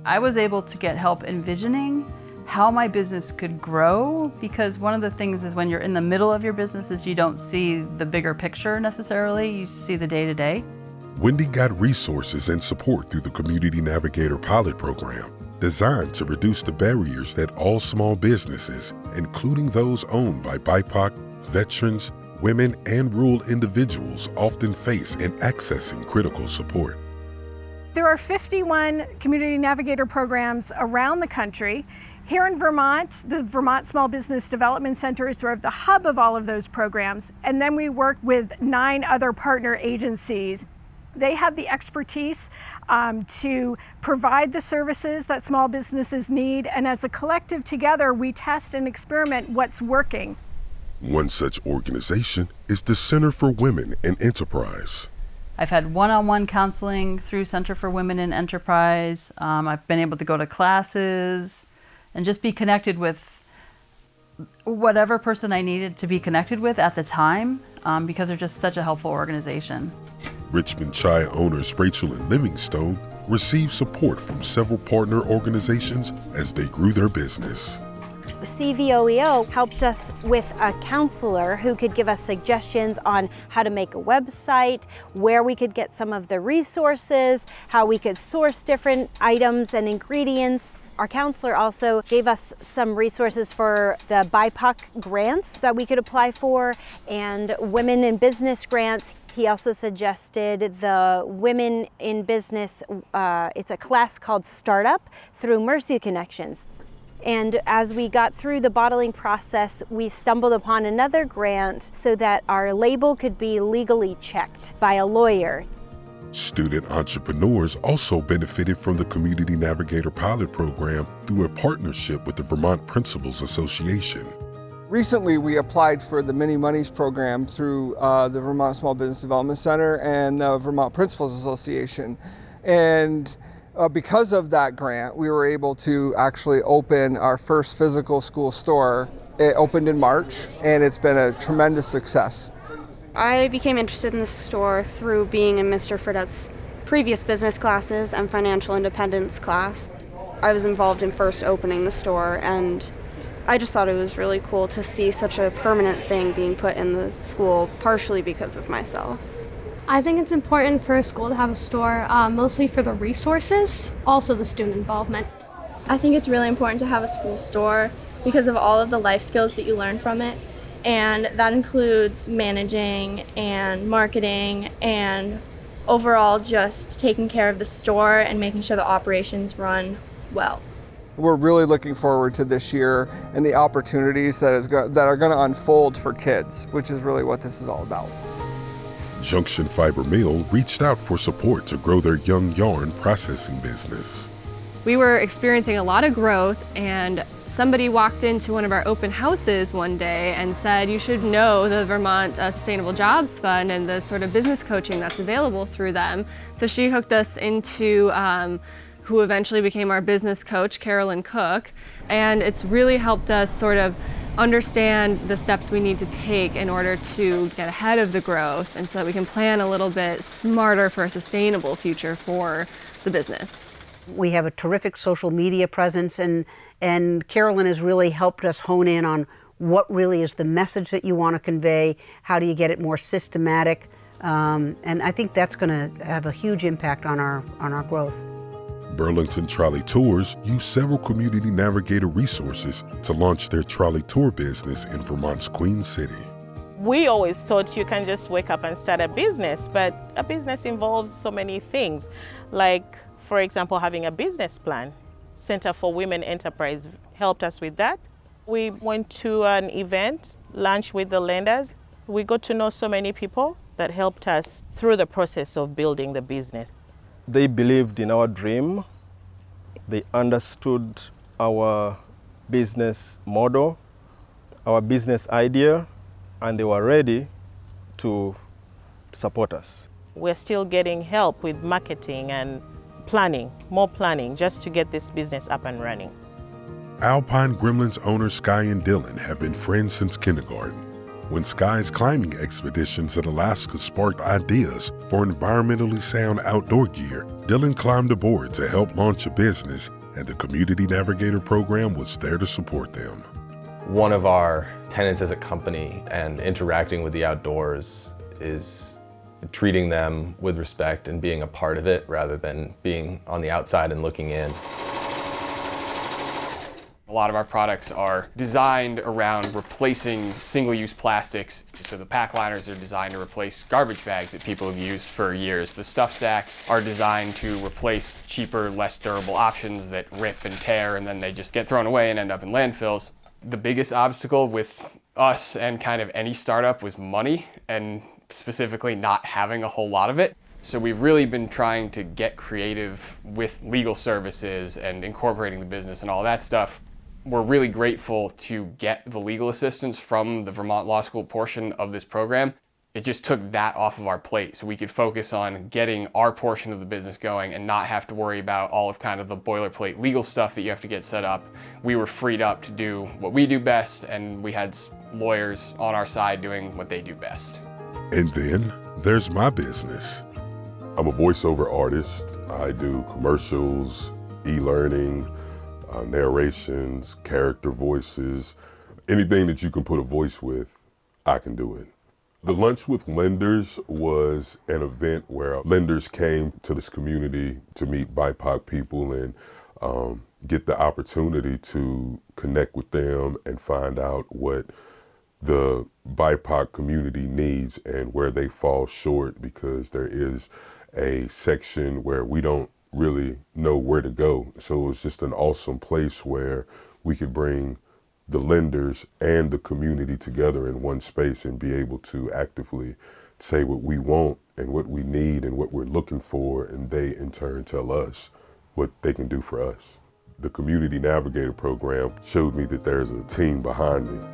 I was able to get help envisioning how my business could grow, because one of the things is when you're in the middle of your business is you don't see the bigger picture necessarily, you see the day-to-day. Wendy got resources and support through the Community Navigator pilot program, designed to reduce the barriers that all small businesses, including those owned by BIPOC, veterans, women, and rural individuals, often face in accessing critical support. There are 51 Community Navigator programs around the country. Here in Vermont, the Vermont Small Business Development Center is sort of the hub of all of those programs. And then we work with 9 other partner agencies. They have the expertise to provide the services that small businesses need. And as a collective together, we test and experiment what's working. One such organization is the Center for Women in Enterprise. I've had one-on-one counseling through Center for Women in Enterprise. I've been able to go to classes and just be connected with whatever person I needed to be connected with at the time, because they're just such a helpful organization. Richmond Chai owners Rachel and Livingstone received support from several partner organizations as they grew their business. CVOEO helped us with a counselor who could give us suggestions on how to make a website, where we could get some of the resources, how we could source different items and ingredients. Our counselor also gave us some resources for the BIPOC grants that we could apply for and women in business grants. He also suggested the Women in Business, it's a class called Startup through Mercy Connections. And as we got through the bottling process, we stumbled upon another grant so that our label could be legally checked by a lawyer. Student entrepreneurs also benefited from the Community Navigator pilot program through a partnership with the Vermont Principals Association. Recently, we applied for the Mini Monies program through the Vermont Small Business Development Center and the Vermont Principals Association. And because of that grant, we were able to actually open our first physical school store. It opened in March, and it's been a tremendous success. I became interested in the store through being in Mr. Fredette's previous business classes and financial independence class. I was involved in first opening the store, and I just thought it was really cool to see such a permanent thing being put in the school, partially because of myself. I think it's important for a school to have a store, mostly for the resources, also the student involvement. I think it's really important to have a school store because of all of the life skills that you learn from it. And that includes managing and marketing and overall just taking care of the store and making sure the operations run well. We're really looking forward to this year and the opportunities that are going to unfold for kids, which is really what this is all about. Junction Fiber Mill reached out for support to grow their young yarn processing business. We were experiencing a lot of growth, and somebody walked into one of our open houses one day and said, you should know the Vermont Sustainable Jobs Fund and the sort of business coaching that's available through them. So she hooked us into who eventually became our business coach, Carolyn Cook, and it's really helped us sort of understand the steps we need to take in order to get ahead of the growth and so that we can plan a little bit smarter for a sustainable future for the business. We have a terrific social media presence, and Carolyn has really helped us hone in on what really is the message that you want to convey, how do you get it more systematic, and I think that's going to have a huge impact on our growth. Burlington Trolley Tours used several Community Navigator resources to launch their trolley tour business in Vermont's Queen City. We always thought you can just wake up and start a business, but a business involves so many things, like, for example, having a business plan. Center for Women Enterprise helped us with that. We went to an event, lunch with the lenders. We got to know so many people that helped us through the process of building the business. They believed in our dream. They understood our business model, our business idea, and they were ready to support us. We're still getting help with marketing and planning, more planning, just to get this business up and running. Alpine Gremlins owner Sky and Dylan have been friends since kindergarten. When Sky's climbing expeditions in Alaska sparked ideas for environmentally sound outdoor gear, Dylan climbed aboard to help launch a business, and the Community Navigator program was there to support them. One of our tenets as a company and interacting with the outdoors is treating them with respect and being a part of it rather than being on the outside and looking in. A lot of our products are designed around replacing single-use plastics. So the pack liners are designed to replace garbage bags that people have used for years. The stuff sacks are designed to replace cheaper, less durable options that rip and tear, and then they just get thrown away and end up in landfills. The biggest obstacle with us and kind of any startup was money, and specifically not having a whole lot of it. So we've really been trying to get creative with legal services and incorporating the business and all that stuff. We're really grateful to get the legal assistance from the Vermont Law School portion of this program. It just took that off of our plate so we could focus on getting our portion of the business going and not have to worry about all of kind of the boilerplate legal stuff that you have to get set up. We were freed up to do what we do best, and we had lawyers on our side doing what they do best. And then there's my business. I'm a voiceover artist. I do commercials, e-learning, narrations, character voices, anything that you can put a voice with, I can do it. The Lunch with Lenders was an event where lenders came to this community to meet BIPOC people and get the opportunity to connect with them and find out what the BIPOC community needs and where they fall short, because there is a section where we don't really know where to go. So it was just an awesome place where we could bring the lenders and the community together in one space and be able to actively say what we want and what we need and what we're looking for, and they in turn tell us what they can do for us. The Community Navigator program showed me that there's a team behind me.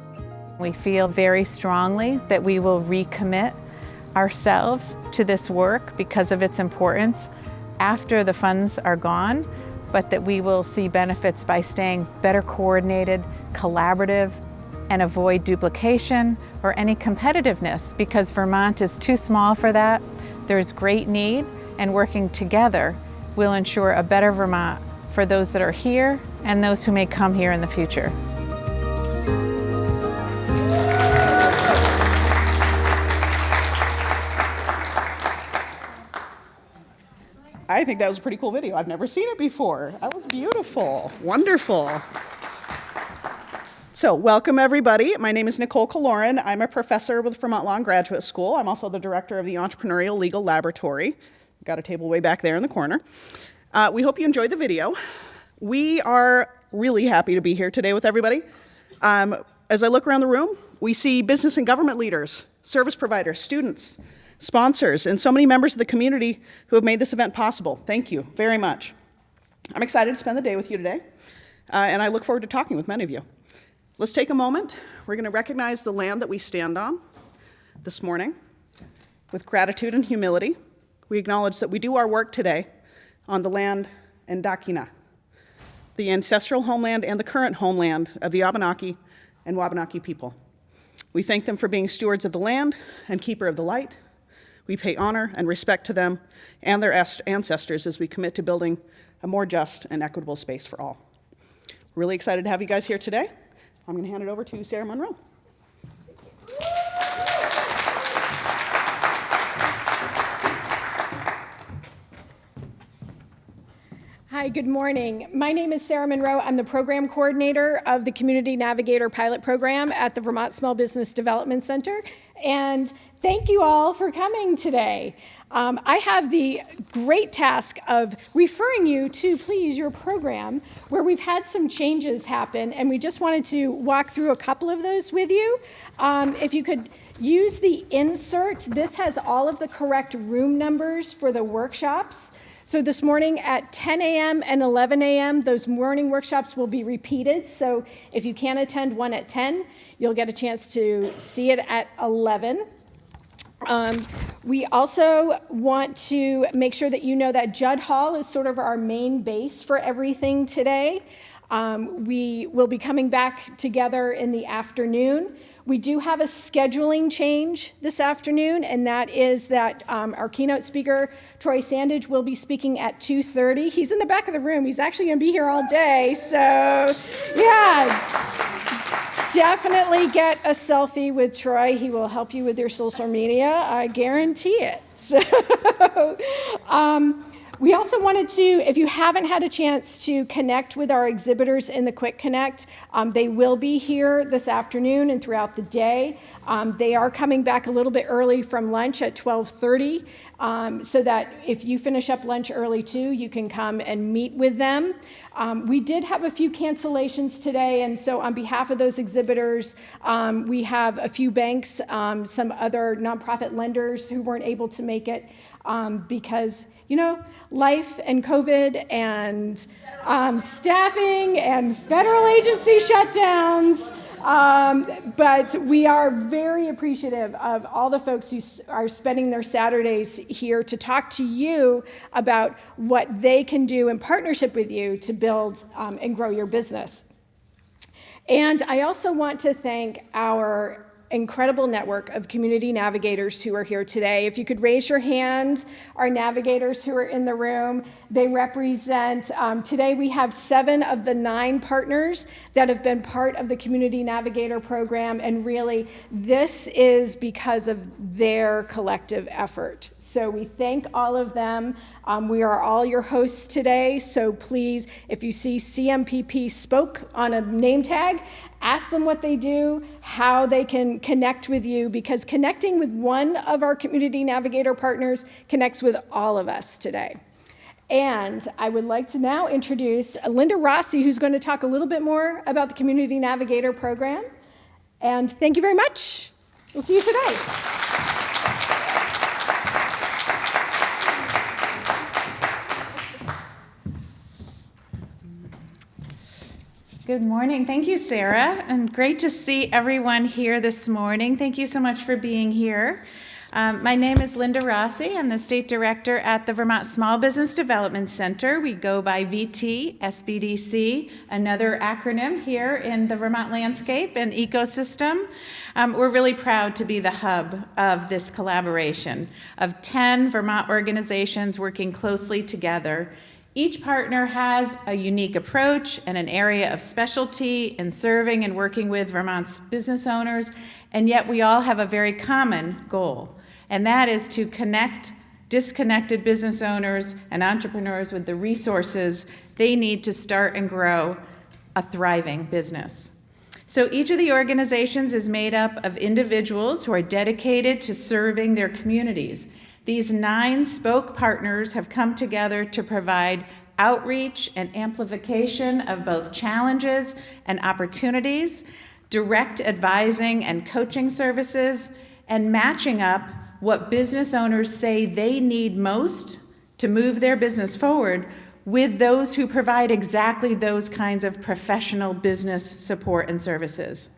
We feel very strongly that we will recommit ourselves to this work because of its importance after the funds are gone, but that we will see benefits by staying better coordinated, collaborative, and avoid duplication or any competitiveness, because Vermont is too small for that. There's great need, and working together will ensure a better Vermont for those that are here and those who may come here in the future. I think that was a pretty cool video. I've never seen it before. That was beautiful. Wonderful. So welcome, everybody. My name is Nicole Kaloran. I'm a professor with Vermont Law and Graduate School. I'm also the director of the Entrepreneurial Legal Laboratory. Got a table way back there in the corner. We hope you enjoyed the video. We are really happy to be here today with everybody. As I look around the room, we see business and government leaders, service providers, students, sponsors, and so many members of the community who have made this event possible. Thank you very much. I'm excited to spend the day with you today, and I look forward to talking with many of you. Let's take a moment. We're going to recognize the land that we stand on this morning. With gratitude and humility, we acknowledge that we do our work today on the land in Dakina, the ancestral homeland and the current homeland of the Abenaki and Wabanaki people. We thank them for being stewards of the land and keeper of the light. We pay honor and respect to them and their ancestors as we commit to building a more just and equitable space for all. We're really excited to have you guys here today. I'm going to hand it over to Sarah Monroe. Hi, good morning. My name is Sarah Monroe. I'm the program coordinator of the Community Navigator pilot program at the Vermont Small Business Development Center. And thank you all for coming today. I have the great task of referring you to, please, your program, where we've had some changes happen, and we just wanted to walk through a couple of those with you. If you could use the insert, this has all of the correct room numbers for the workshops. So this morning at 10 a.m. and 11 a.m., those morning workshops will be repeated. So if you can't attend one at 10, you'll get a chance to see it at 11. We also want to make sure that you know that Judd Hall is sort of our main base for everything today. We will be coming back together in the afternoon, We do have a scheduling change this afternoon, and that is that our keynote speaker, Troy Sandage, will be speaking at 2:30. He's in the back of the room. He's actually going to be here all day. So, yeah, definitely get a selfie with Troy. He will help you with your social media. I guarantee it. So, we also wanted to, if you haven't had a chance to connect with our exhibitors in the Quick Connect, they will be here this afternoon and throughout the day. They are coming back a little bit early from lunch at 12:30, so that if you finish up lunch early too, you can come and meet with them. We did have a few cancellations today, and so on behalf of those exhibitors, we have a few banks, some other nonprofit lenders who weren't able to make it because, you know, life and COVID and staffing and federal agency shutdowns. But we are very appreciative of all the folks who are spending their Saturdays here to talk to you about what they can do in partnership with you to build and grow your business. And I also want to thank our incredible network of community navigators who are here today. If you could raise your hand, our navigators who are in the room, they represent, today we have 7 of the 9 partners that have been part of the Community Navigator program, and really this is because of their collective effort. So we thank all of them. We are all your hosts today, so please, if you see CMPP Spoke on a name tag, ask them what they do, how they can connect with you, because connecting with one of our Community Navigator partners connects with all of us today. And I would like to now introduce Linda Rossi, who's going to talk a little bit more about the Community Navigator program. And thank you very much. We'll see you today. Good morning. Thank you, Sarah, and great to see everyone here this morning. Thank you so much for being here. My name is Linda Rossi. I'm the State Director at the Vermont Small Business Development Center. We go by VT, SBDC, another acronym here in the Vermont landscape and ecosystem. We're really proud to be the hub of this collaboration of 10 Vermont organizations working closely together. Each partner has a unique approach and an area of specialty in serving and working with Vermont's business owners, and yet we all have a very common goal, and that is to connect disconnected business owners and entrepreneurs with the resources they need to start and grow a thriving business. So each of the organizations is made up of individuals who are dedicated to serving their communities. These 9 spoke partners have come together to provide outreach and amplification of both challenges and opportunities, direct advising and coaching services, and matching up what business owners say they need most to move their business forward with those who provide exactly those kinds of professional business support and services.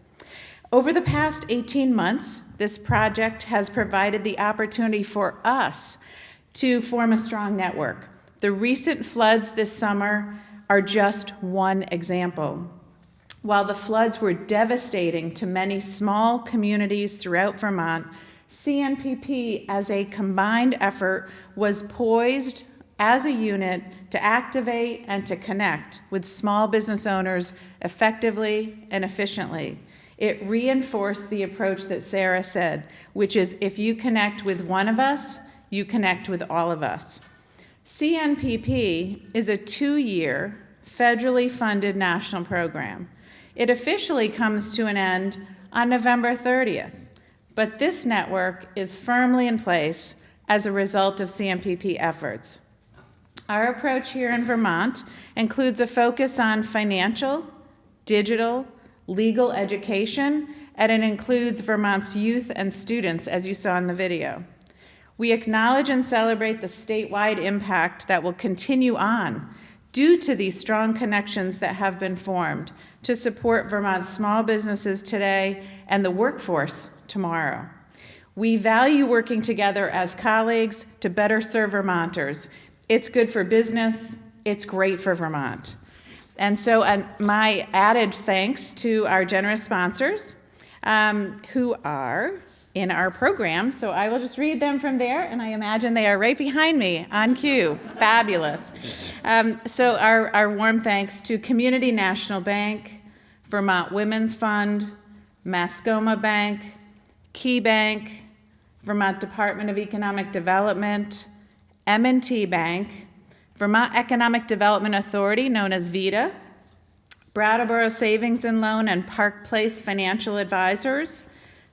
Over the past 18 months, this project has provided the opportunity for us to form a strong network. The recent floods this summer are just one example. While the floods were devastating to many small communities throughout Vermont, CNPP as a combined effort was poised as a unit to activate and to connect with small business owners effectively and efficiently. It reinforced the approach that Sarah said, which is if you connect with one of us, you connect with all of us. CNPP is a 2-year, federally funded national program. It officially comes to an end on November 30th, but this network is firmly in place as a result of CNPP efforts. Our approach here in Vermont includes a focus on financial, digital, legal education, and it includes Vermont's youth and students, as you saw in the video. We acknowledge and celebrate the statewide impact that will continue on due to these strong connections that have been formed to support Vermont's small businesses today and the workforce tomorrow. We value working together as colleagues to better serve Vermonters. It's good for business, it's great for Vermont. And so my added thanks to our generous sponsors, who are in our program. So I will just read them from there, and I imagine they are right behind me on cue. Fabulous. So our warm thanks to Community National Bank, Vermont Women's Fund, Mascoma Bank, Key Bank, Vermont Department of Economic Development, M&T Bank, Vermont Economic Development Authority, known as VEDA, Brattleboro Savings and Loan and Park Place Financial Advisors,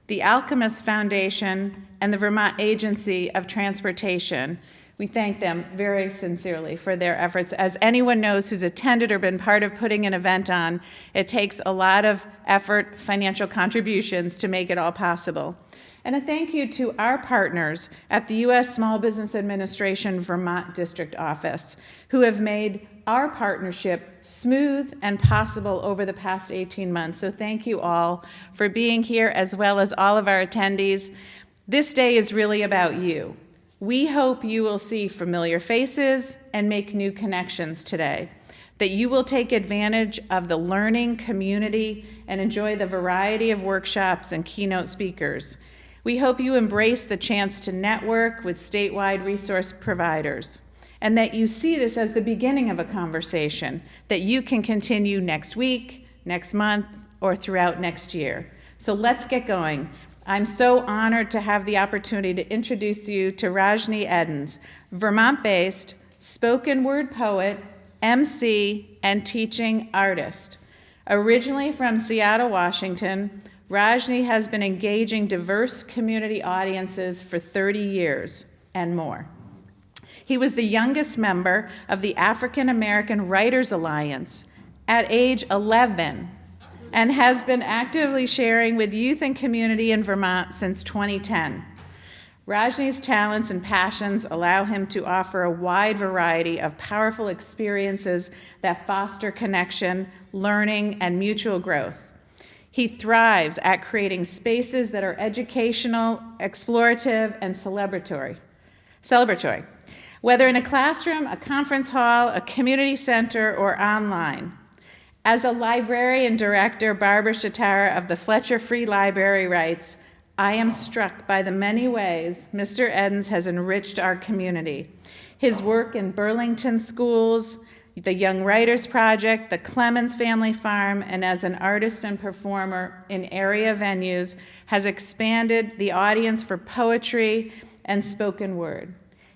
the Alchemist Foundation, and the Vermont Agency of Transportation. We thank them very sincerely for their efforts. As anyone knows who's attended or been part of putting an event on, it takes a lot of effort, financial contributions to make it all possible. And a thank you to our partners at the U.S. Small Business Administration Vermont District Office, who have made our partnership smooth and possible over the past 18 months. So thank you all for being here, as well as all of our attendees. This day is really about you. We hope you will see familiar faces and make new connections today, that you will take advantage of the learning community and enjoy the variety of workshops and keynote speakers. We hope you embrace the chance to network with statewide resource providers, and that you see this as the beginning of a conversation that you can continue next week, next month, or throughout next year. So let's get going. I'm so honored to have the opportunity to introduce you to Rajnii Eddins, Vermont-based spoken word poet, MC, and teaching artist. Originally from Seattle, Washington, Rajnii has been engaging diverse community audiences for 30 years and more. He was the youngest member of the African American Writers Alliance at age 11 and has been actively sharing with youth and community in Vermont since 2010. Rajnii's talents and passions allow him to offer a wide variety of powerful experiences that foster connection, learning, and mutual growth. He thrives at creating spaces that are educational, explorative, and celebratory. Whether in a classroom, a conference hall, a community center, or online. As a librarian director, Barbara Shatara of the Fletcher Free Library writes, "I am struck by the many ways Mr. Eddins has enriched our community. His work in Burlington schools, the Young Writers Project, the Clemens Family Farm, and as an artist and performer in area venues has expanded the audience for poetry and spoken word.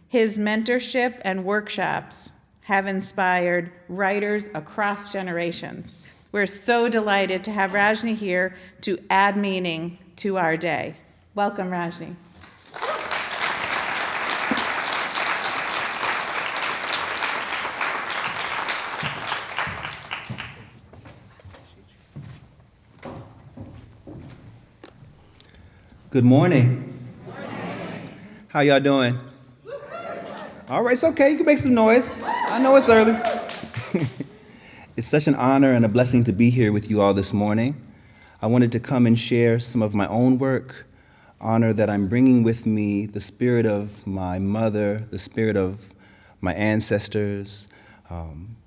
His mentorship and workshops have inspired writers across generations." We're so delighted to have Rajnii here to add meaning to our day. Welcome, Rajnii. Good morning. How y'all doing? All right, it's okay. You can make some noise. I know it's early. It's such an honor and a blessing to be here with you all this morning. I wanted to come and share some of my own work, honor that I'm bringing with me the spirit of my mother, the spirit of my ancestors,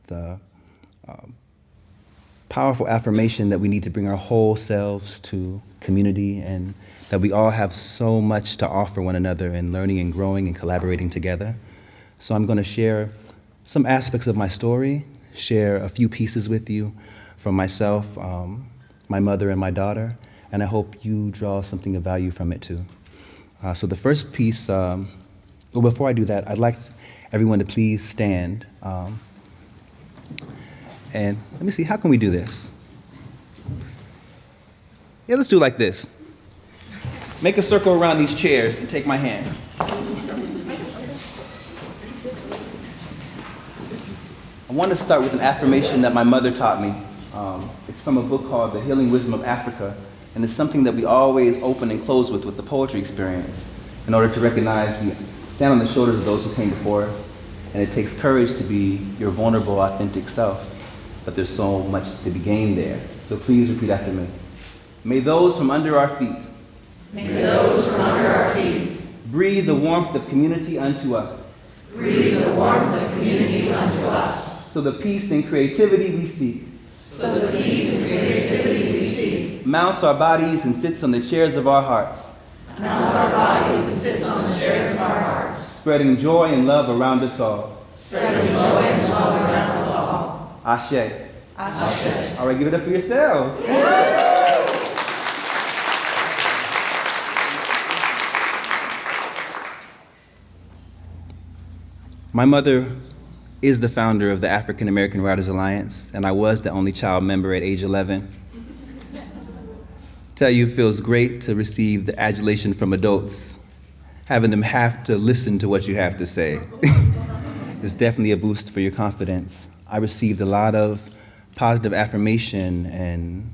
the powerful affirmation that we need to bring our whole selves to community, and that we all have so much to offer one another in learning and growing and collaborating together. So I'm going to share some aspects of my story, share a few pieces with you from myself, my mother, and my daughter, and I hope you draw something of value from it too. So the first piece, well, before I do that, I'd like everyone to please stand. And let me see, how can we do this? Yeah, let's do it like this. Make a circle around these chairs and take my hand. I want to start with an affirmation that my mother taught me. It's from a book called The Healing Wisdom of Africa, and it's something that we always open and close with the poetry experience in order to recognize we stand on the shoulders of those who came before us, and it takes courage to be your vulnerable, authentic self, but there's so much to be gained there. So please repeat after me. May those from under our feet, may those from under our feet, breathe the warmth of community unto us. Breathe the warmth of community unto us. So the peace and creativity we seek, so the peace and creativity we seek mounts our bodies and sits on the chairs of our hearts. mounts our bodies and sits on the chairs of our hearts, Spreading joy and love around us all. spreading joy and love around us all. Ashe. Ashe. All right, give it up for yourselves. My mother is the founder of the African American Writers Alliance, and I was the only child member at age 11. Tell you, it feels great to receive the adulation from adults, having them have to listen to what you have to say. It's definitely a boost for your confidence. I received a lot of positive affirmation and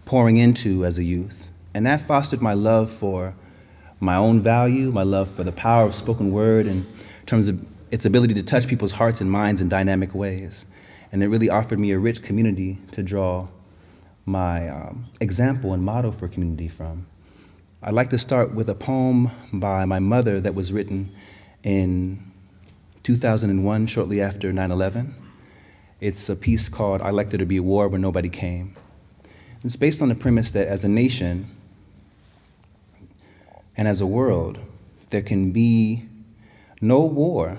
pouring into as a youth, and that fostered my love for my own value, my love for the power of spoken word in terms of its ability to touch people's hearts and minds in dynamic ways. And it really offered me a rich community to draw my example and model for community from. I'd like to start with a poem by my mother that was written in 2001, shortly after 9/11. It's a piece called "I'd Like There to Be a War Where Nobody Came." It's based on the premise that as a nation and as a world, there can be no war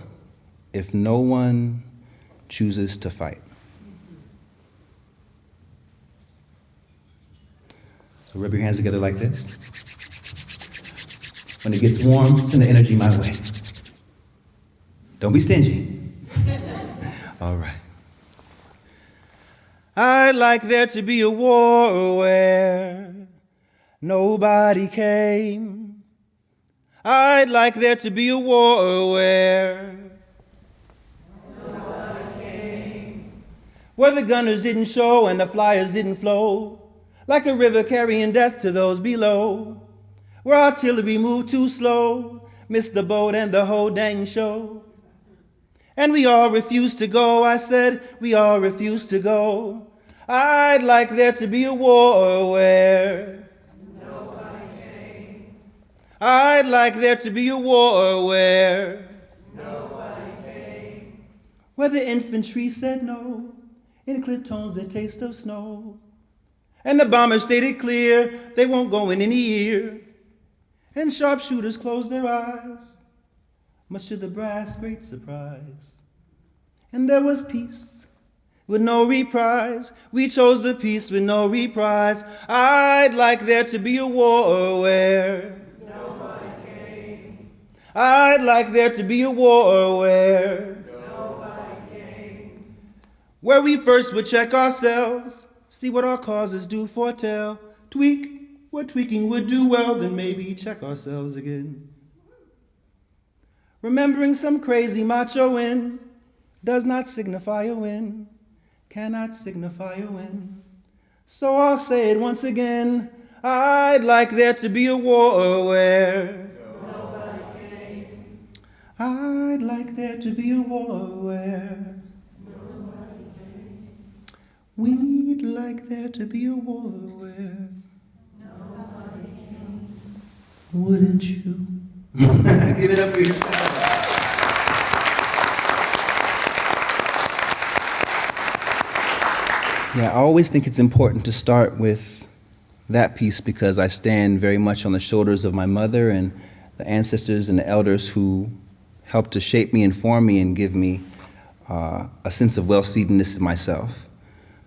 if no one chooses to fight. So rub your hands together like this. When it gets warm, send the energy my way. Don't be stingy. All right. I'd like there to be a war where nobody came. I'd like there to be a war where the gunners didn't show and the flyers didn't flow like a river carrying death to those below, where artillery moved too slow, missed the boat and the whole dang show. And we all refused to go, I said, we all refused to go. I'd like there to be a war where Nobody came. I'd like there to be a war where Nobody came. where the infantry said no, in clear tones the taste of snow. And the bombers stated clear, they won't go in any year. And sharpshooters closed their eyes, much to the brass' great surprise. And there was peace with no reprise. We chose the peace with no reprise. I'd like there to be a war where Nobody came. I'd like there to be a war where where we first would check ourselves, see what our causes do foretell, tweak what tweaking would do well, then maybe check ourselves again. Remembering some crazy macho win does not signify a win, cannot signify a win. So I'll say it once again, I'd like there to be a war where Nobody came. I'd like there to be a war where we'd like there to be a war where Nobody came. wouldn't you? Give it up for yourself. Yeah, I always think it's important to start with that piece because I stand very much on the shoulders of my mother and the ancestors and the elders who helped to shape me and form me and give me a sense of well-seededness in myself.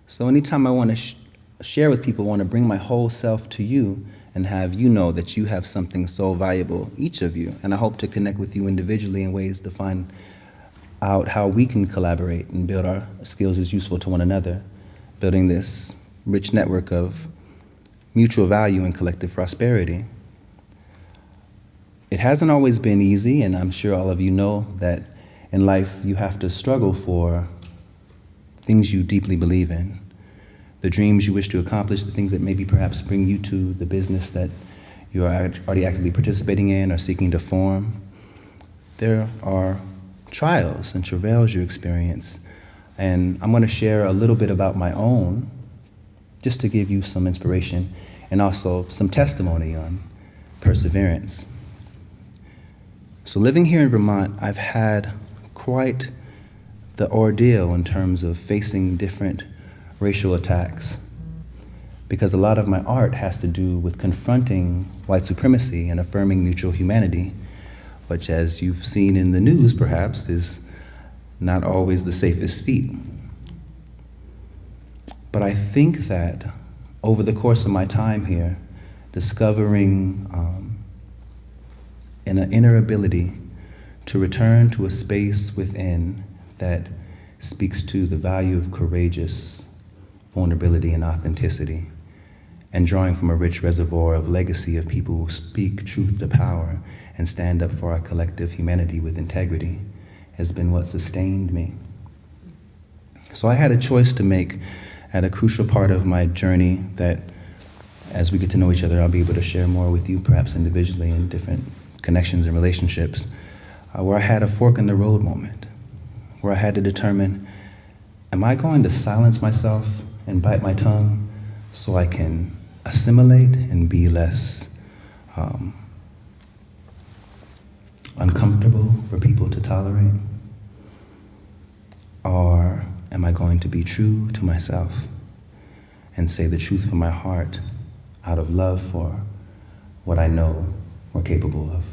So anytime I want to share with people, I want to bring my whole self to you and have you know that you have something so valuable, each of you. And I hope to connect with you individually in ways to find out how we can collaborate and build our skills as useful to one another, building this rich network of mutual value and collective prosperity. It hasn't always been easy, and I'm sure all of you know that in life you have to struggle for things you deeply believe in, the dreams you wish to accomplish, the things that maybe perhaps bring you to the business that you are already actively participating in or seeking to form. There are trials and travails you experience, and I'm going to share a little bit about my own, just to give you some inspiration and also some testimony on perseverance. So living here in Vermont, I've had quite the ordeal in terms of facing different racial attacks, because a lot of my art has to do with confronting white supremacy and affirming mutual humanity, which, as you've seen in the news perhaps, is not always the safest feat. But I think that over the course of my time here, discovering an inner ability to return to a space within that speaks to the value of courageous vulnerability and authenticity, and drawing from a rich reservoir of legacy of people who speak truth to power and stand up for our collective humanity with integrity, has been what sustained me. So I had a choice to make at a crucial part of my journey that, as we get to know each other, I'll be able to share more with you, perhaps individually in different connections and relationships, where I had a fork in the road moment, where I had to determine, am I going to silence myself and bite my tongue so I can assimilate and be less uncomfortable for people to tolerate? Or am I going to be true to myself and say the truth from my heart out of love for what I know we're capable of?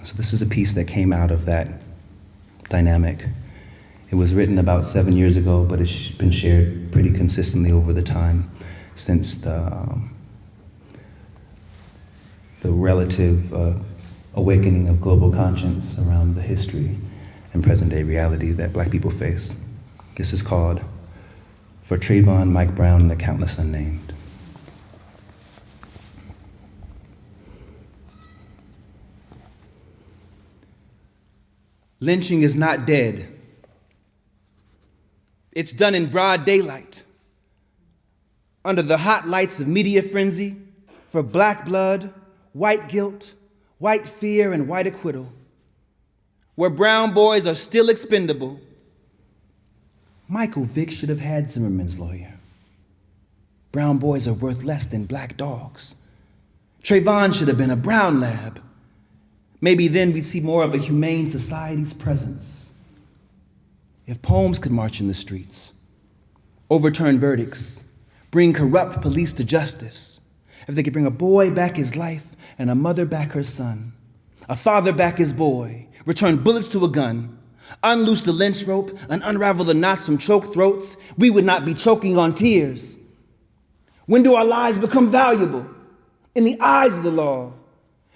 So this is a piece that came out of that dynamic. It was written about 7 years ago, but it's been shared pretty consistently over the time since the relative awakening of global conscience around the history and present-day reality that Black people face. This is called For Trayvon, Mike Brown, and the Countless Unnamed. Lynching is not dead. It's done in broad daylight, under the hot lights of media frenzy for Black blood, white guilt, white fear, and white acquittal, where brown boys are still expendable. Michael Vick should have had Zimmerman's lawyer. Brown boys are worth less than black dogs. Trayvon should have been a Brown lab. Maybe then we'd see more of a humane society's presence. If poems could march in the streets, overturn verdicts, bring corrupt police to justice, if they could bring a boy back his life and a mother back her son, a father back his boy, return bullets to a gun, unloose the lynch rope and unravel the knots from choked throats, we would not be choking on tears. When do our lives become valuable in the eyes of the law?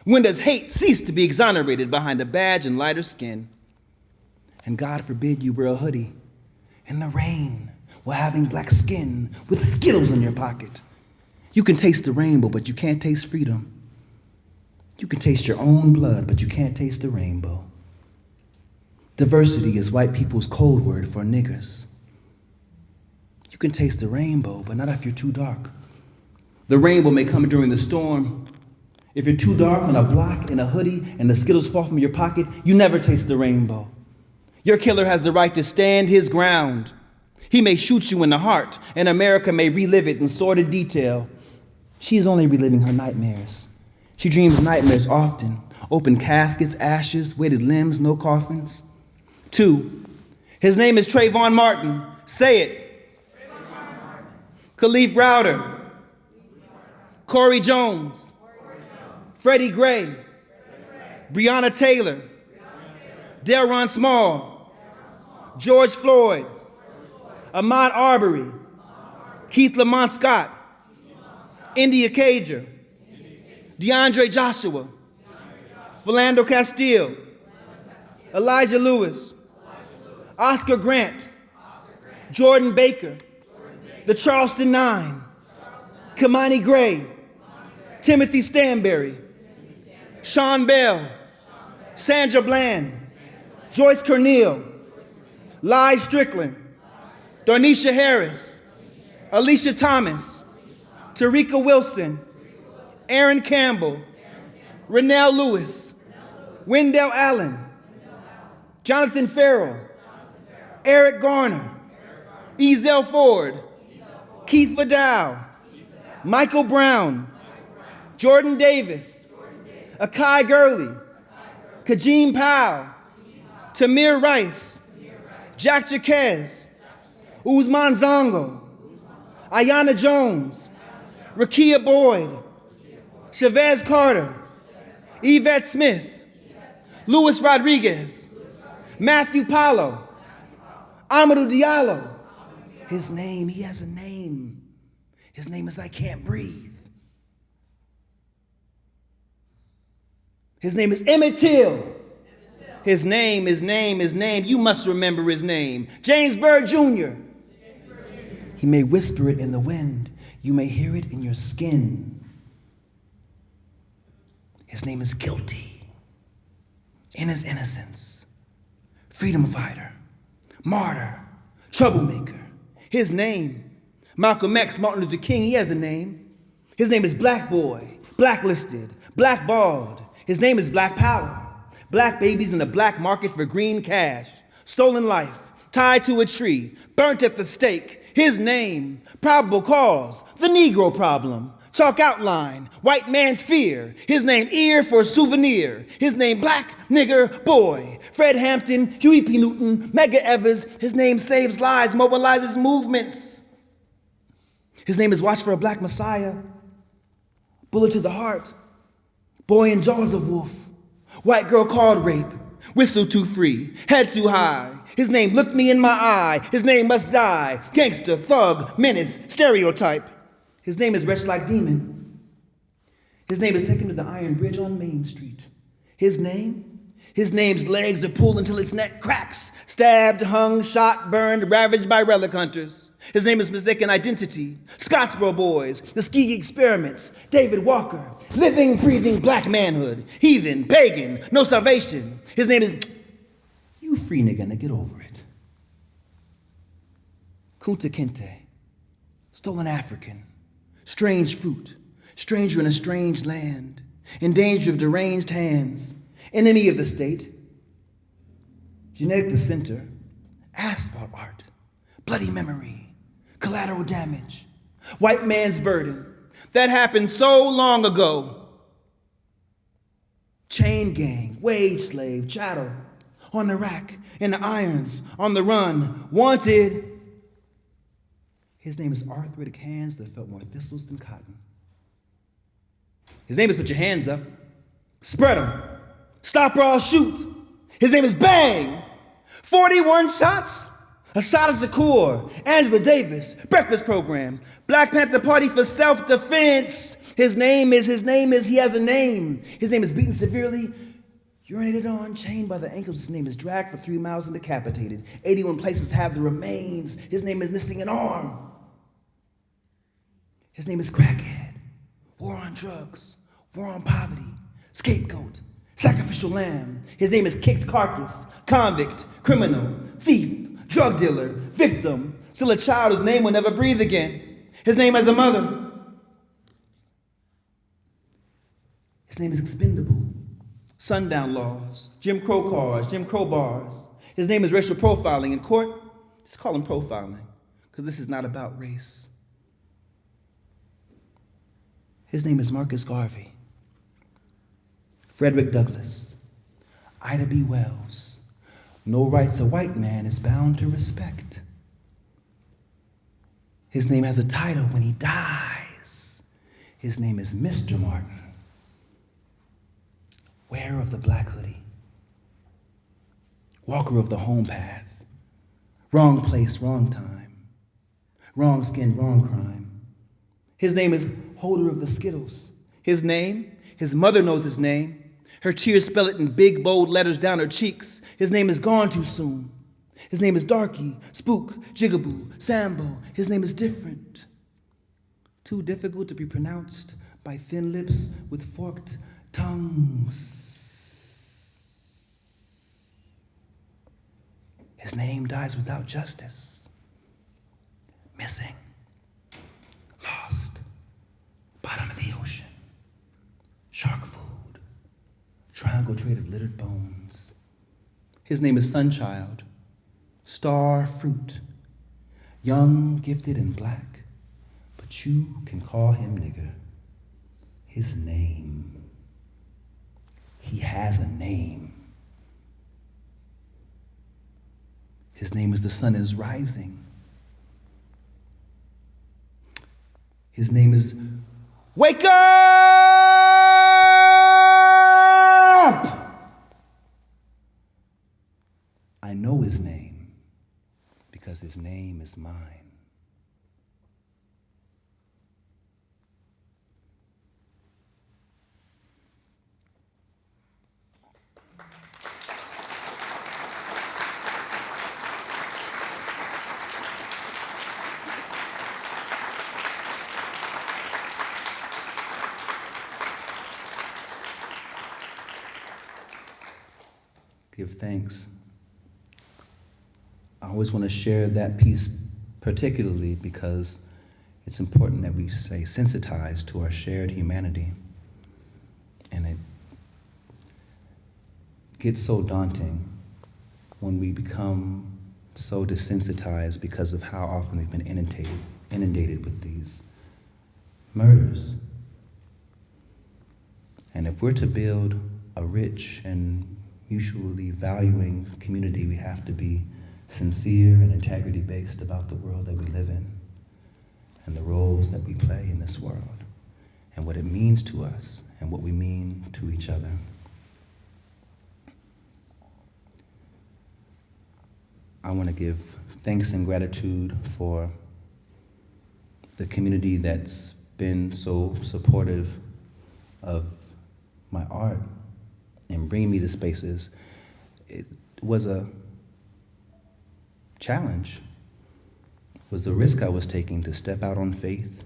When does hate cease to be exonerated behind a badge and lighter skin? And God forbid you wear a hoodie in the rain while having black skin with Skittles in your pocket. You can taste the rainbow, but you can't taste freedom. You can taste your own blood, but you can't taste the rainbow. Diversity is white people's code word for niggers. You can taste the rainbow, but not if you're too dark. The rainbow may come during the storm. If you're too dark on a block in a hoodie and the Skittles fall from your pocket, you never taste the rainbow. Your killer has the right to stand his ground. He may shoot you in the heart, and America may relive it in sordid detail. She is only reliving her nightmares. She dreams nightmares often. Open caskets, ashes, weighted limbs, no coffins. 2, his name is Trayvon Martin. Say it. Khalif Browder. Corey Jones. Freddie Gray. Breonna Taylor. Delron Small. George Floyd. Ahmaud Arbery. Keith Lamont Scott. India Cager. DeAndre Joshua. Philando Castile. Elijah Lewis. Oscar Grant. Jordan Baker. The Charleston Nine. Kamani Gray. Timothy Stanberry. Sean Bell. Sandra Bland. Joyce Cornell. Lai Strickland. Darnisha Harris. Alicia Thomas. Tarika Wilson. Aaron Campbell. Rennell Lewis. Wendell Allen. Jonathan Farrell. Eric Garner. Ezell Ford. Keith Vidal. Michael Brown. Jordan Davis. Akai Gurley. Kajim Powell. Tamir Rice. Jack Jaquez. Uzman Zongo, Ayanna Jones, Rakia Boyd, Chavez Carter, Yvette Smith, Luis Rodriguez, Matthew Paulo, Amadou Diallo. His name, he has a name. His name is I Can't Breathe. His name is Emmett Till. His name, you must remember his name. James Byrd Jr. He may whisper it in the wind. You may hear it in your skin. His name is Guilty in his innocence. Freedom fighter, martyr, troublemaker. His name, Malcolm X, Martin Luther King, he has a name. His name is Black Boy, blacklisted, blackballed. His name is Black Power. Black babies in the black market for green cash. Stolen life, tied to a tree, burnt at the stake. His name, probable cause, the Negro problem. Chalk outline, white man's fear. His name, ear for souvenir. His name, Black Nigger Boy. Fred Hampton, Huey P. Newton, Medgar Evers. His name saves lives, mobilizes movements. His name is Watch for a Black Messiah. Bullet to the heart. Boy in Jaws of Wolf. White girl called rape. Whistle too free. Head too high. His name looked me in my eye. His name must die. Gangster, thug, menace, stereotype. His name is Wretch Like Demon. His name is taken to the Iron Bridge on Main Street. His name's legs are pulled until its neck cracks. Stabbed, hung, shot, burned, ravaged by relic hunters. His name is Mistaken Identity. Scottsboro Boys, the Tuskegee Experiments, David Walker, living, breathing black manhood, heathen, pagan, no salvation. His name is You Free Nigga, now get over it. Kunta Kinte, stolen African, strange fruit, stranger in a strange land, in danger of deranged hands, enemy of the state, genetic placenta, asphalt art, bloody memory, collateral damage, white man's burden. That happened so long ago. Chain gang, wage slave, chattel, on the rack, in the irons, on the run, wanted. His name is arthritic hands that felt more thistles than cotton. His name is Put Your Hands Up, spread them, stop or I'll shoot. His name is Bang, 41 shots. Assata Shakur, Angela Davis, Breakfast Program, Black Panther Party for Self-Defense. His name is, he has a name. His name is Beaten Severely, urinated on, chained by the ankles. His name is Dragged for 3 miles and decapitated. 81 places have the remains. His name is Missing an Arm. His name is Crackhead, War on Drugs, War on Poverty, Scapegoat, Sacrificial Lamb. His name is Kicked Carcass, Convict, Criminal, Thief, Drug dealer, victim, still a child whose name will never breathe again. His name has a mother. His name is Expendable. Sundown laws, Jim Crow cars, Jim Crow bars. His name is racial profiling. In court, just call him profiling, because this is not about race. His name is Marcus Garvey, Frederick Douglass, Ida B. Wells. No rights a white man is bound to respect. His name has a title when he dies. His name is Mr. Martin, wearer of the black hoodie, walker of the home path, wrong place, wrong time, wrong skin, wrong crime. His name is holder of the Skittles. His name, his mother knows his name. Her tears spell it in big, bold letters down her cheeks. His name is Gone Too Soon. His name is Darky, Spook, Jigaboo, Sambo. His name is Different. Too difficult to be pronounced by thin lips with forked tongues. His name dies without justice. Missing. Lost. Bottom of the ocean. Shark food. Triangle trade of littered bones. His name is Sunchild, star fruit, young, gifted, and black, but you can call him nigger. His name, he has a name. His name is The Sun is Rising, His name is Wake Up! I know his name because his name is mine. Give thanks. I always want to share that piece particularly because it's important that we stay sensitized to our shared humanity. And it gets so daunting when we become so desensitized because of how often we've been inundated with these murders. And if we're to build a rich and mutually valuing community, we have to be sincere and integrity-based about the world that we live in and the roles that we play in this world and what it means to us and what we mean to each other. I want to give thanks and gratitude for the community that's been so supportive of my art and bringing me to spaces. It was a challenge. It was a risk I was taking to step out on faith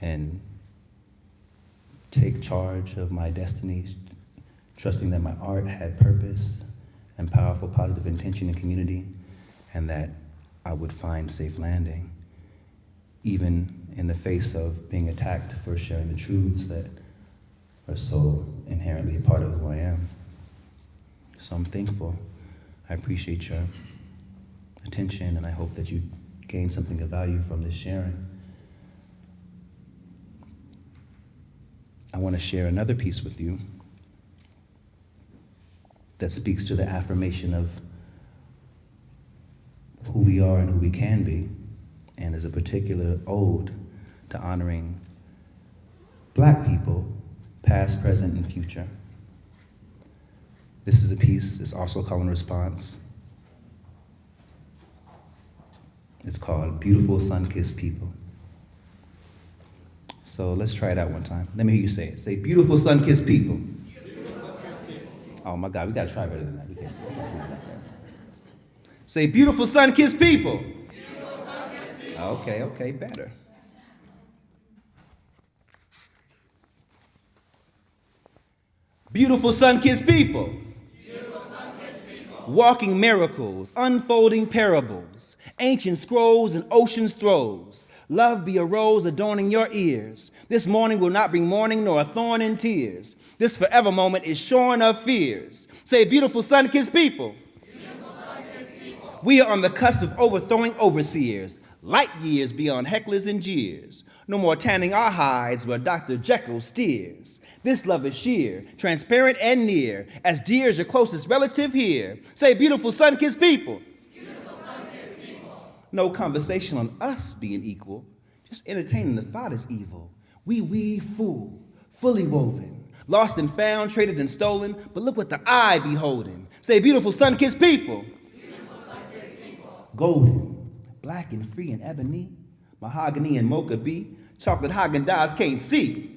and take charge of my destiny, trusting that my art had purpose and powerful positive intention in community, and that I would find safe landing, even in the face of being attacked for sharing the truths that are so inherently a part of who I am. So I'm thankful. I appreciate your attention, and I hope that you gain something of value from this sharing. I want to share another piece with you that speaks to the affirmation of who we are and who we can be, and is a particular ode to honoring Black people, past, present, and future. This is a piece, it's also call and response. It's called Beautiful Sun-Kissed People. So let's try it out one time. Let me hear you say it. Say, beautiful sun-kissed people. Beautiful sun-kissed people. Oh my God, we gotta try better than that. We can't. Say, beautiful sun-kissed people. Beautiful sun-kissed people. Okay, better. Beautiful sun-kissed people. Beautiful sun-kissed people. Walking miracles, unfolding parables, ancient scrolls and ocean's throes. Love be a rose adorning your ears. This morning will not bring mourning nor a thorn in tears. This forever moment is shorn of fears. Say, beautiful sun-kissed people. Beautiful sun-kissed people. We are on the cusp of overthrowing overseers, light years beyond hecklers and jeers. No more tanning our hides where Dr. Jekyll steers. This love is sheer, transparent and near, as dear as your closest relative here. Say, beautiful sun-kissed people. Beautiful sun-kissed people. No conversation on us being equal, just entertaining the thought is evil. We weave fool, fully woven, lost and found, traded and stolen, but look what the eye beholding. Say, beautiful sun-kissed people. Beautiful sun-kissed people. Golden, black and free and ebony, mahogany and mocha bee, chocolate Haagen-Dazs can't see.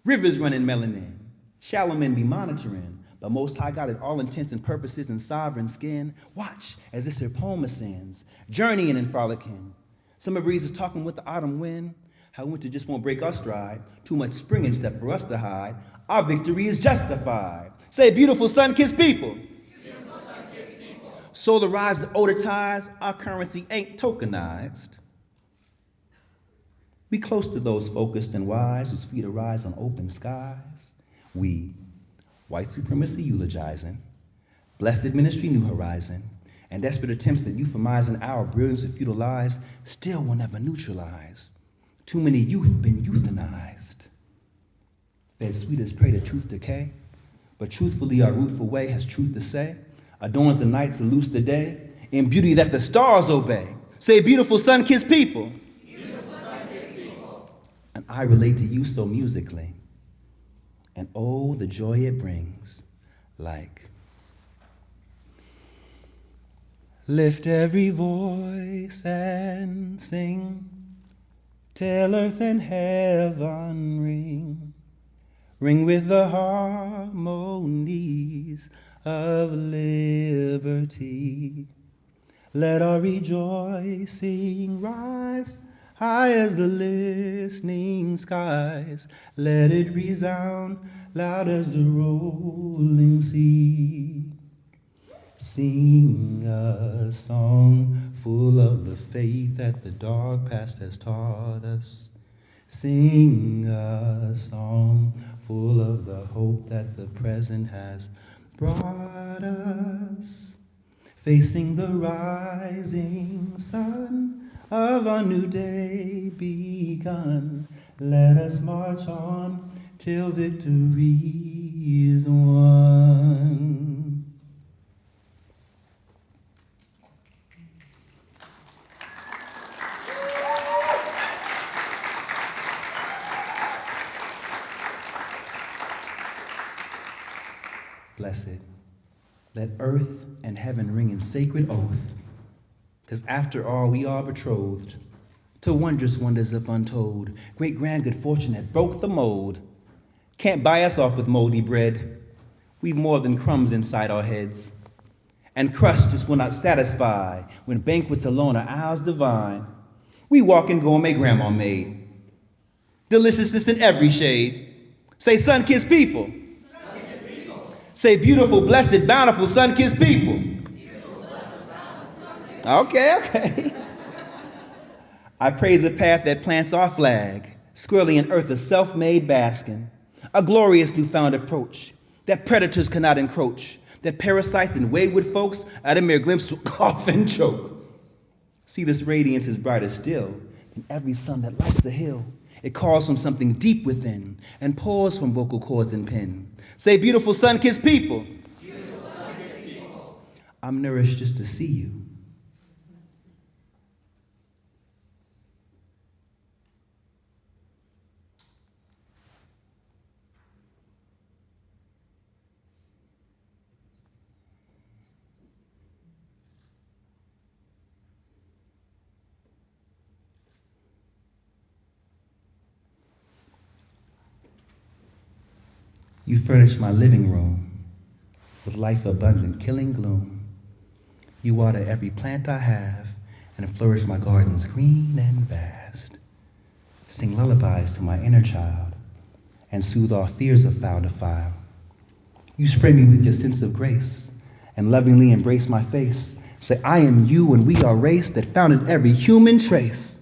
Rivers running melanin, shallow men be monitoring, but Most High God at all intents and purposes in sovereign skin. Watch as this here poem ascends, journeying and frolicking. Summer breezes talking with the autumn wind, how winter just won't break our stride, too much spring in step for us to hide. Our victory is justified. Say, beautiful sun-kissed people. Beautiful sun-kissed people. Solar rise with older ties, our currency ain't tokenized. We close to those focused and wise whose feet arise on open skies. We, white supremacy eulogizing, blessed ministry new horizon, and desperate attempts at euphemizing our brilliance of futile lies still will never neutralize. Too many youth been euthanized. Fed sweet as prey to truth decay, but truthfully our rootful way has truth to say, adorns the night, salutes the day, in beauty that the stars obey. Say, beautiful sun-kissed people. I relate to you so musically. And oh, the joy it brings, like, lift every voice and sing, till earth and heaven ring, ring with the harmonies of liberty. Let our rejoicing rise high as the listening skies. Let it resound loud as the rolling sea. Sing a song full of the faith that the dark past has taught us. Sing a song full of the hope that the present has brought us. Facing the rising sun of a new day begun, let us march on till victory is won. Blessed, let earth and heaven ring in sacred oath, because after all we are betrothed to wondrous wonders of untold, great grand good fortune that broke the mold. Can't buy us off with moldy bread. We've more than crumbs inside our heads. And crust just will not satisfy when banquets alone are ours divine. We walk in gourmet grandma made, deliciousness in every shade. Say sun-kissed people. Say beautiful, blessed, bountiful, sun-kissed people. Okay. I praise a path that plants our flag, squarely in earth a self-made basking, a glorious newfound approach that predators cannot encroach, that parasites and wayward folks at a mere glimpse will cough and choke. See, this radiance is brighter still than every sun that lights the hill. It calls from something deep within and pours from vocal cords and pen. Say, beautiful sun-kissed people. Beautiful sun-kissed people. I'm nourished just to see you. You furnish my living room with life abundant, killing gloom. You water every plant I have and flourish my gardens green and vast. Sing lullabies to my inner child and soothe all fears of foul defile. You spray me with your sense of grace and lovingly embrace my face. Say, I am you and we are race that founded every human trace.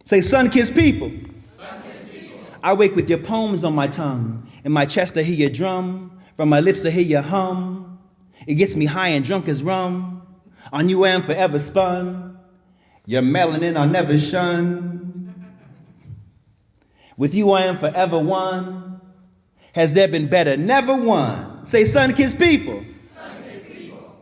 Say, sun-kissed people. I wake with your poems on my tongue. In my chest I hear your drum. From my lips I hear your hum. It gets me high and drunk as rum. On you I am forever spun. Your melanin I'll never shun. With you I am forever one. Has there been better? Never one. Say, sun-kissed people. Sun-kissed people.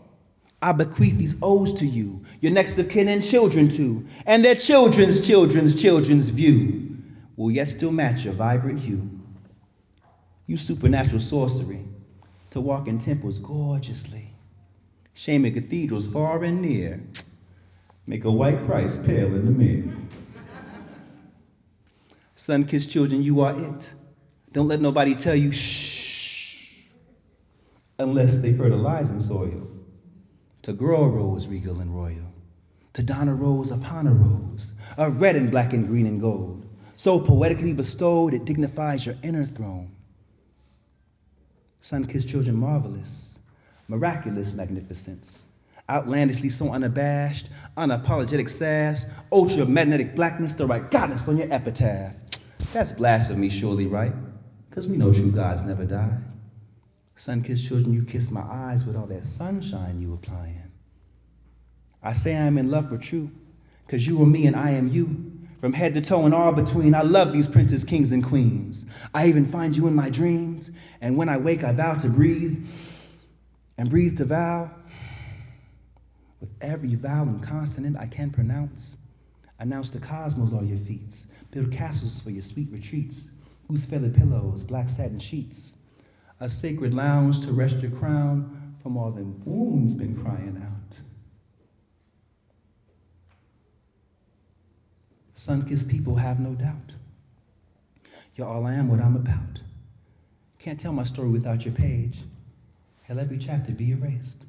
I bequeath these odes to you, your next of kin and children too, and their children's children's children's view will yet still match your vibrant hue. You supernatural sorcery to walk in temples gorgeously, shaming cathedrals far and near, make a white Christ pale in the mirror. Sun-kissed children, you are it. Don't let nobody tell you shh, unless they fertilize in soil, to grow a rose regal and royal, to don a rose upon a rose, of red and black and green and gold, so poetically bestowed it dignifies your inner throne. Sun-kissed children, marvelous, miraculous magnificence, outlandishly so unabashed, unapologetic sass, ultra-magnetic blackness, the right goddess on your epitaph. That's blasphemy, surely, right? Because we know true gods never die. Sun-kissed children, you kiss my eyes with all that sunshine you applying. I say I am in love for true, because you are me and I am you. From head to toe and all between, I love these princes, kings, and queens. I even find you in my dreams, and when I wake, I vow to breathe, and breathe to vow. With every vowel and consonant I can pronounce, Announce the cosmos are your feet. Build castles for your sweet retreats. Goose feather pillows, black satin sheets. A sacred lounge to rest your crown from all the wounds been crying out. Sun-kissed people have no doubt. You're all I am, what I'm about. Can't tell my story without your page. Hell, every chapter be erased.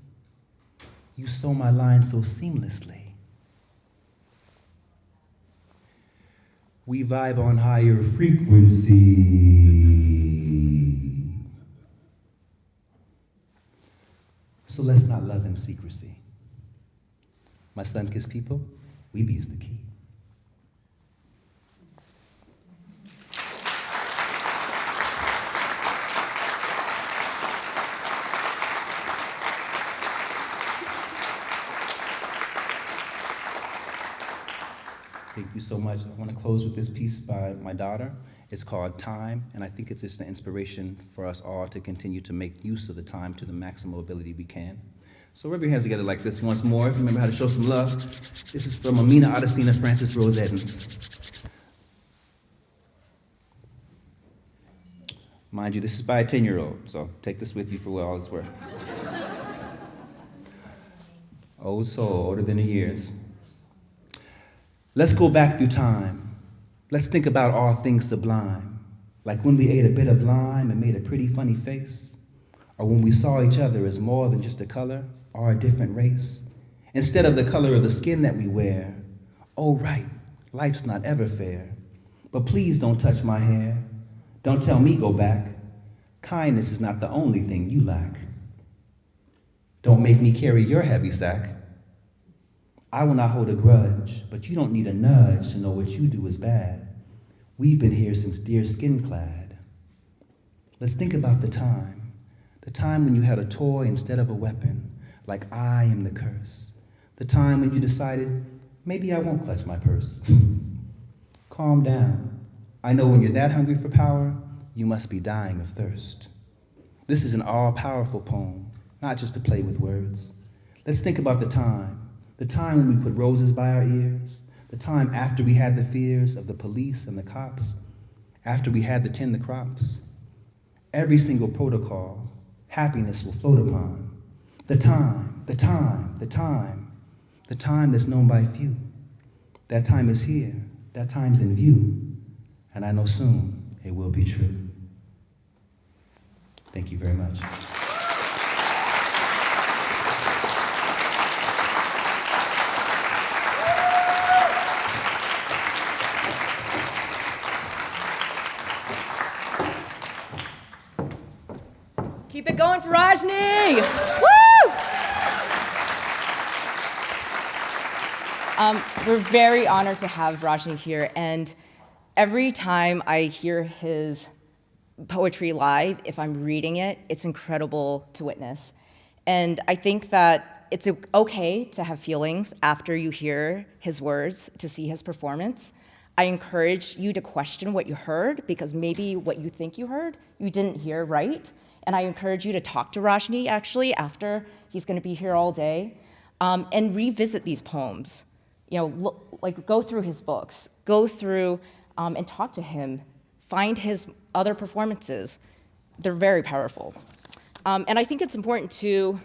You sew my lines so seamlessly. We vibe on higher frequency. So let's not love in secrecy. My sun-kissed people, we be's the key. Thank you so much. I want to close with this piece by my daughter. It's called Time, and I think it's just an inspiration for us all to continue to make use of the time to the maximal ability we can. So rub your hands together like this once more. Remember how to show some love. This is from Amina Adesina Francis Rose Eddins. Mind you, this is by a 10-year-old, so take this with you for what all it's worth. Old soul, older than the years. Let's go back through time. Let's think about all things sublime, like when we ate a bit of lime and made a pretty funny face, or when we saw each other as more than just a color or a different race. Instead of the color of the skin that we wear, oh right, life's not ever fair. But please don't touch my hair. Don't tell me go back. Kindness is not the only thing you lack. Don't make me carry your heavy sack. I will not hold a grudge, but you don't need a nudge to know what you do is bad. We've been here since dear skin clad. Let's think about the time when you had a toy instead of a weapon, like I am the curse. The time when you decided, maybe I won't clutch my purse. Calm down. I know when you're that hungry for power, you must be dying of thirst. This is an all-powerful poem, not just to play with words. Let's think about the time when we put roses by our ears, the time after we had the fears of the police and the cops, after we had to tend the crops. Every single protocol, happiness will float upon. The time that's known by few. That time is here, that time's in view, and I know soon it will be true. Thank you very much. Keep it going for Rajnii! Woo! We're very honored to have Rajnii here, and every time I hear his poetry live, if I'm reading it, it's incredible to witness. And I think that it's okay to have feelings after you hear his words, to see his performance. I encourage you to question what you heard, because maybe what you think you heard, you didn't hear right. And I encourage you to talk to Rajnii, actually, after he's going to be here all day, and revisit these poems. You know, go through his books, go through and talk to him, find his other performances. They're very powerful. And I think it's important to,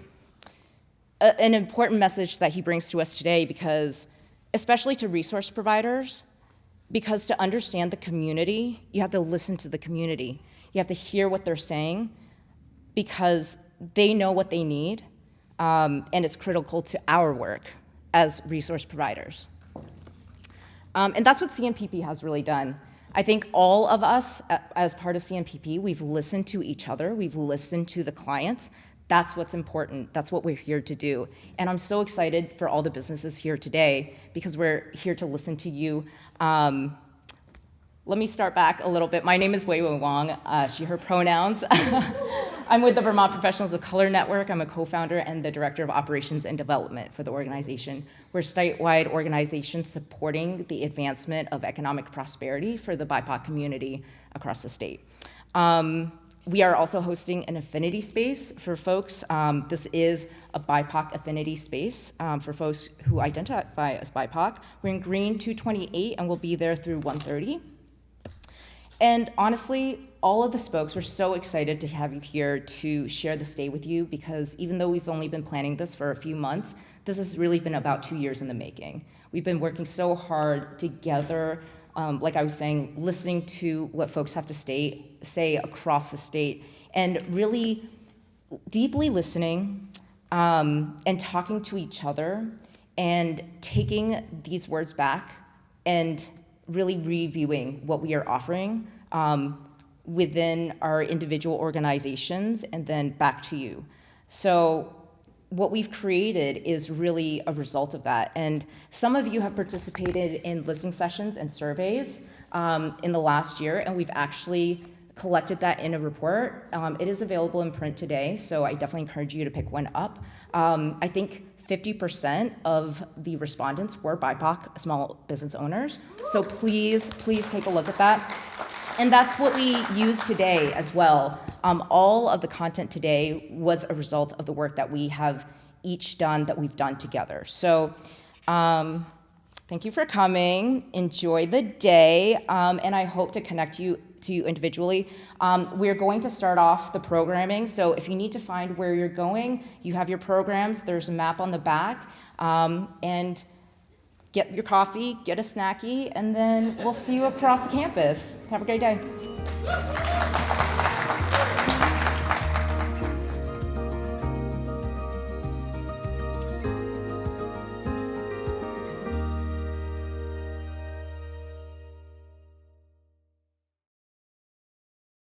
an important message that he brings to us today, because, especially to resource providers, because to understand the community, you have to listen to the community. You have to hear what they're saying, because they know what they need, and it's critical to our work as resource providers. And that's what CNPP has really done. I think all of us, as part of CNPP, we've listened to each other, we've listened to the clients. That's what's important, that's what we're here to do. And I'm so excited for all the businesses here today, because we're here to listen to you. Let me start back a little bit. My name is Weiwei Wang, she, her pronouns. I'm with the Vermont Professionals of Color Network. I'm a co-founder and the Director of Operations and Development for the organization. We're a statewide organization supporting the advancement of economic prosperity for the BIPOC community across the state. We are also hosting an affinity space for folks. This is a BIPOC affinity space for folks who identify as BIPOC. We're in Green 228 and we'll be there through 1:30. And honestly, all of the spokes, we're so excited to have you here to share this day with you, because even though we've only been planning this for a few months, this has really been about 2 years in the making. We've been working so hard together, like I was saying, listening to what folks have to say across the state, and really deeply listening and talking to each other and taking these words back and really reviewing what we are offering within our individual organizations and then back to you. So what we've created is really a result of that. And some of you have participated in listening sessions and surveys in the last year, and we've actually collected that in a report. It is available in print today, so I definitely encourage you to pick one up. I think 50% of the respondents were BIPOC small business owners. So please take a look at that. And that's what we use today as well. All of the content today was a result of the work that we have each done, that we've done together. So thank you for coming. Enjoy the day. And I hope to connect to you individually. We're going to start off the programming. So if you need to find where you're going, you have your programs. There's a map on the back. And get your coffee, get a snacky, and then we'll see you across the campus. Have a great day.